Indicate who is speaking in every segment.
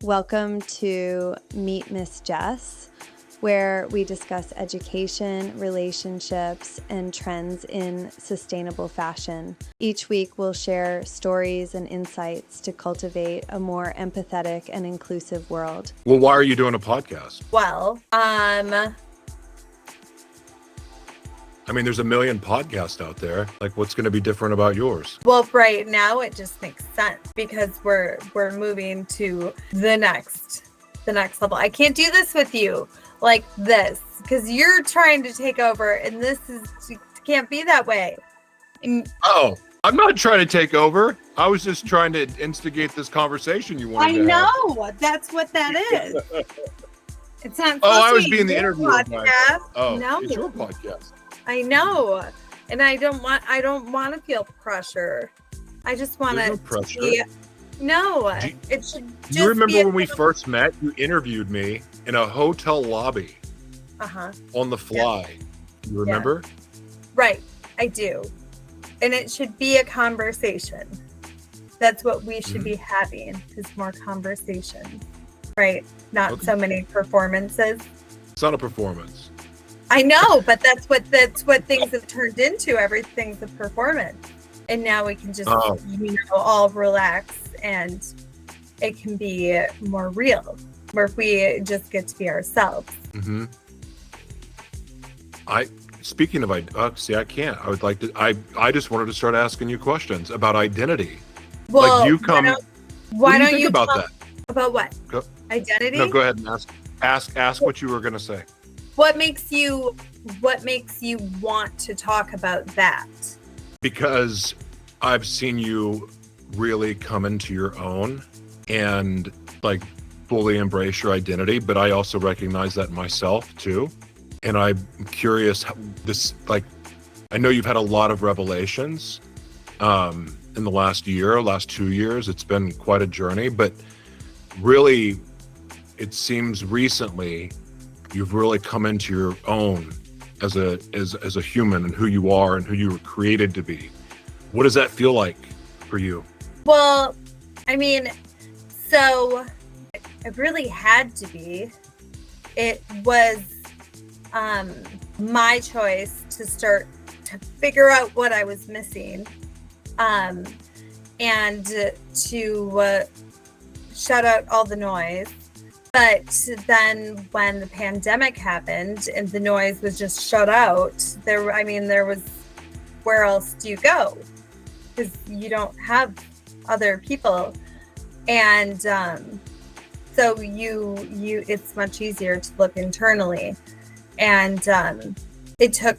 Speaker 1: Welcome to Meet Miss Jess, where we discuss education, relationships, and trends in sustainable fashion. Each week, we'll share stories and insights to cultivate a more empathetic and inclusive world.
Speaker 2: Well, why are you doing a podcast?
Speaker 3: Well,
Speaker 2: I mean, there's a million podcasts out there. Like, what's going to be different about yours?
Speaker 3: well, right now it just makes sense because we're moving to the next level. I can't do this with you like this because you're trying to take over, and can't be that way.
Speaker 2: Oh, I'm not trying to take over. I was just trying to instigate this conversation you wanted to have.
Speaker 3: I know that's what that is. It's not.
Speaker 2: Oh, I was
Speaker 3: supposed to
Speaker 2: being
Speaker 3: be
Speaker 2: the
Speaker 3: your
Speaker 2: interviewer.
Speaker 3: podcast.
Speaker 2: Oh,
Speaker 3: No.
Speaker 2: it's your podcast.
Speaker 3: I know, and I don't want to feel pressure. I just want
Speaker 2: There's no
Speaker 3: to
Speaker 2: pressure.
Speaker 3: It should just
Speaker 2: Do you remember
Speaker 3: be
Speaker 2: when we first met? You interviewed me in a hotel lobby on the fly. Yeah. You remember?
Speaker 3: Yeah. Right, I do. And it should be a conversation. That's what we should be having, is more conversation. Right? Not so many performances.
Speaker 2: It's not a performance.
Speaker 3: I know, but that's what things have turned into. Everything's a performance. And now we can just all relax, and it can be more real, where we just get to be ourselves.
Speaker 2: Mm-hmm. Speaking of, I can't. I would like to. I just wanted to start asking you questions about identity.
Speaker 3: Well,
Speaker 2: like you come.
Speaker 3: Why don't
Speaker 2: think
Speaker 3: you
Speaker 2: about
Speaker 3: talk
Speaker 2: that?
Speaker 3: About what? Identity?
Speaker 2: No, go ahead and ask what you were going to say.
Speaker 3: What makes you want to talk about that?
Speaker 2: Because I've seen you really come into your own and like fully embrace your identity, but I also recognize that in myself too. And I'm curious how I know you've had a lot of revelations in the last 2 years. It's been quite a journey, but really it seems recently you've really come into your own as a human and who you are and who you were created to be. What does that feel like for you?
Speaker 3: Well, I mean, so it really had to be. It was my choice to start to figure out what I was missing, and to shut out all the noise. But then when the pandemic happened and the noise was just shut out, there was, where else do you go? Because you don't have other people. And so it's much easier to look internally. And it took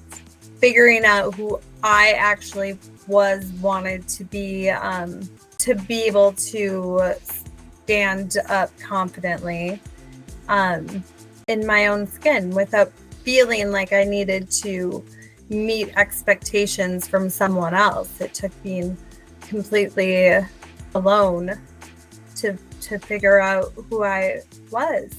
Speaker 3: figuring out who I actually wanted to be able to stand up confidently in my own skin without feeling like I needed to meet expectations from someone else. It took being completely alone to figure out who I was.